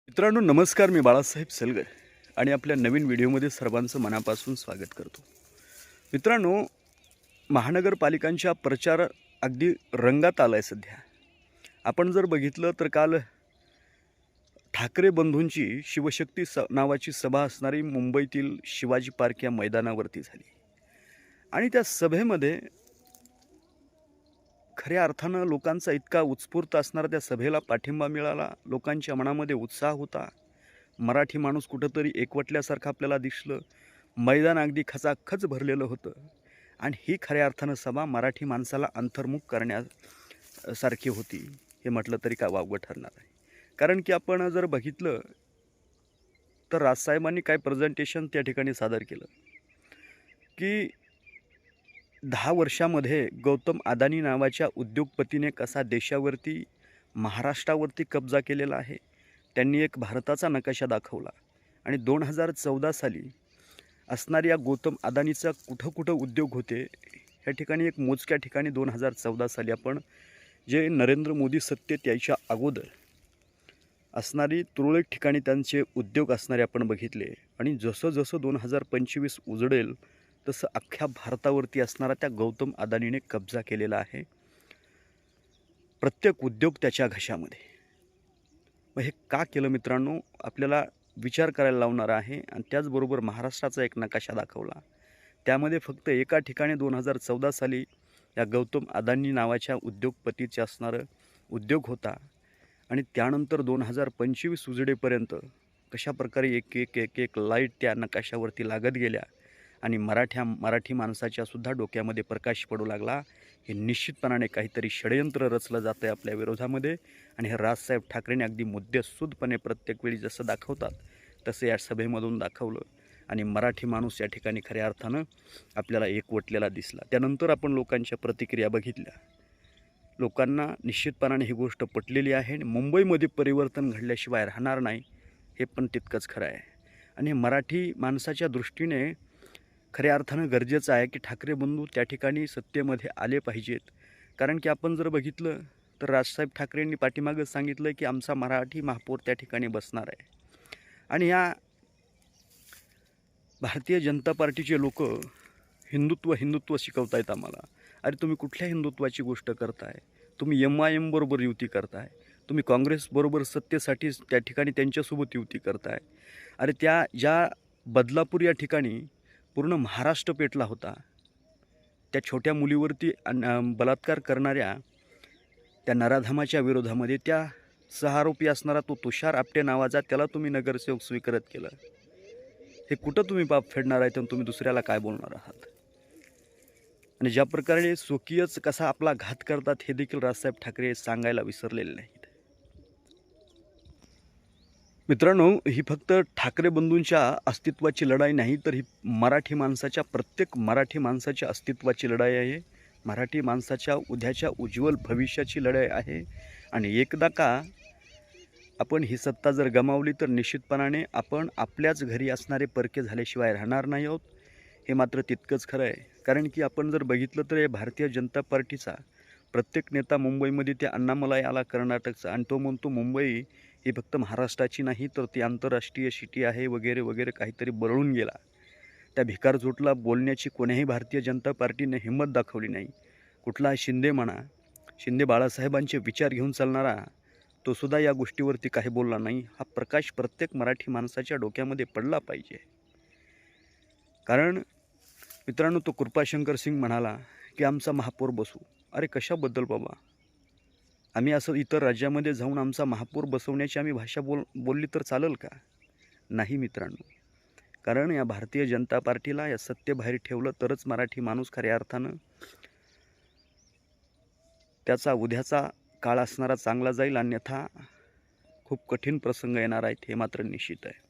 मित्रांनो नमस्कार, मी बाळासाहेब सलगर आणि आपल्या नवीन व्हिडिओमध्ये सर्वांचं मनापासून स्वागत करतो. मित्रांनो, महानगरपालिकांच्या प्रचार अगदी रंगात आला आहे सध्या. आपण जर बघितलं तर काल ठाकरे बंधूंची शिवशक्ती नावाची सभा असणारी मुंबईतील शिवाजी पार्क या मैदानावरती झाली आणि त्या सभेमध्ये खऱ्या अर्थानं लोकांचा इतका उत्स्फूर्त असणारा त्या सभेला पाठिंबा मिळाला. लोकांच्या मनामध्ये उत्साह होता. मराठी माणूस कुठंतरी एकवटल्यासारखं आपल्याला दिसलं. मैदान अगदी खचाखच भरलेलं होतं आणि ही खऱ्या अर्थानं सभा मराठी माणसाला अंतर्मुख करण्यासारखी होती हे म्हटलं तरी काय वावगं ठरणार आहे. कारण की आपण जर बघितलं तर राजसाहेबांनी काय प्रेझेंटेशन त्या ठिकाणी सादर केलं की 10 वर्षामध्ये गौतम अदानी नावाच्या उद्योगपतीने कसा देशावरती, महाराष्ट्रावरती कब्जा केलेला आहे. त्यांनी एक भारताचा नकाशा दाखवला आणि 2014 साली असणाऱ्या गौतम अदानीचा कुठं कुठं उद्योग होते ह्या ठिकाणी एक मोजक्या ठिकाणी 2014 साली आपण जे नरेंद्र मोदी सत्तेत यायच्या अगोदर असणारी तुरळक ठिकाणी त्यांचे उद्योग असणारे आपण बघितले आणि जसं जसं 2025 उजडेल तसं अख्ख्या भारतावरती असणारा त्या गौतम अदानीने कब्जा केलेला आहे. प्रत्येक उद्योग त्याच्या घशामध्ये. मग हे का केलं मित्रांनो, आपल्याला विचार करायला लावणार आहे. आणि त्याचबरोबर महाराष्ट्राचा एक नकाशा दाखवला. त्यामध्ये फक्त एका ठिकाणी 2014 साली या गौतम अदानी नावाच्या उद्योगपतीचे असणारं उद्योग होता आणि त्यानंतर 2025 उजडेपर्यंत कशाप्रकारे एक एक एक एक लाईट त्या नकाशावरती लागत गेल्या आणि मराठी माणसाच्या सुद्धा डोक्यामध्ये प्रकाश पडू लागला. हे निश्चितपणाने काहीतरी षडयंत्र रचलं जातं आहे आपल्या विरोधामध्ये आणि हे राजसाहेब ठाकरेंनी अगदी मुद्देसूदपणे प्रत्येक वेळी जसं दाखवतात तसं या सभेमधून दाखवलं आणि मराठी माणूस या ठिकाणी खऱ्या अर्थानं आपल्याला एकवटलेला दिसला. त्यानंतर आपण लोकांच्या प्रतिक्रिया बघितल्या. लोकांना निश्चितपणाने ही गोष्ट पटलेली आहे आणि मुंबईमध्ये परिवर्तन घडल्याशिवाय राहणार नाही हे पण तितकंच खरं आहे. आणि मराठी माणसाच्या दृष्टीने खऱ्या अर्थानं गरजेचं आहे की ठाकरे बंधू त्या ठिकाणी सत्तेमध्ये आले पाहिजेत. कारण की आपण जर बघितलं तर राजसाहेब ठाकरेंनी पाठीमागं सांगितलं की आमचा मराठी महापौर त्या ठिकाणी बसणार आहे. आणि या भारतीय जनता पार्टीचे लोक हिंदुत्व शिकवतायत आम्हाला. अरे तुम्ही कुठल्या हिंदुत्वाची गोष्ट करताय? तुम्ही MIM बरोबर युती करताय, तुम्ही काँग्रेसबरोबर सत्तेसाठी त्या ठिकाणी त्यांच्यासोबत युती करताय. अरे त्या ज्या बदलापूर या ठिकाणी पूर्ण महाराष्ट्र पेटला होता, त्या छोट्या मुलीवरती बलात्कार करणाऱ्या त्या नराधमाच्या विरोधामध्ये त्या 6 आरोपी असणारा तो तुषार आपटे नावाचा त्याला तुम्ही नगरसेवक स्वीकारत केलं. हे कुठं तुम्ही पाप फेडणार आहे तर तुम्ही दुसऱ्याला काय बोलणार आहात? आणि ज्या प्रकारे स्वकीयच कसा आपला घात करतात हे देखील राजसाहेब ठाकरे सांगायला विसरलेले नाहीत. मित्रांनो, ही फक्त ठाकरे बंधूंच्या अस्तित्वाची लढाई नाही तर ही प्रत्येक मराठी माणसाच्या अस्तित्वाची लढाई आहे. मराठी माणसाच्या उद्याच्या उज्ज्वल भविष्याची लढाई आहे. आणि एकदा का आपण ही सत्ता जर गमावली तर निश्चितपणाने आपण आपल्याच घरी असणारे परके झाल्याशिवाय राहणार नाही आहोत हे मात्र तितकंच खरं आहे. कारण की आपण जर बघितलं तर या भारतीय जनता पार्टीचा प्रत्येक नेता मुंबईमध्ये ते अण्णामलाई आला कर्नाटकचा आणि तो म्हणतो मुंबई ही फक्त महाराष्ट्राची नाही तर ती आंतरराष्ट्रीय सिटी आहे वगैरे वगैरे काहीतरी बरळून गेला. त्या भिकारजोटला बोलण्याची कोण्याही भारतीय जनता पार्टीने हिंमत दाखवली नाही. कुठला शिंदे म्हणा, शिंदे बाळासाहेबांचे विचार घेऊन चालणारा तो सुद्धा या गोष्टीवरती काही बोलला नाही. हा प्रकाश प्रत्येक मराठी माणसाच्या डोक्यामध्ये पडला पाहिजे. कारण मित्रांनो, तो कृपाशंकर सिंग म्हणाला की आमचा महापौर बसू. अरे कशाबद्दल बाबा? आम्ही असं इतर राज्यामध्ये जाऊन आमचा महापौर बसवण्याची आम्ही भाषा बोलली तर चालेल का? नाही मित्रांनो. कारण या भारतीय जनता पार्टीला या सत्तेबाहेर ठेवलं तरच मराठी माणूस खऱ्या अर्थानं त्याचा उद्याचा काळ असणारा चांगला जाईल, अन्यथा खूप कठीण प्रसंग येणार आहेत हे मात्र निश्चित आहे.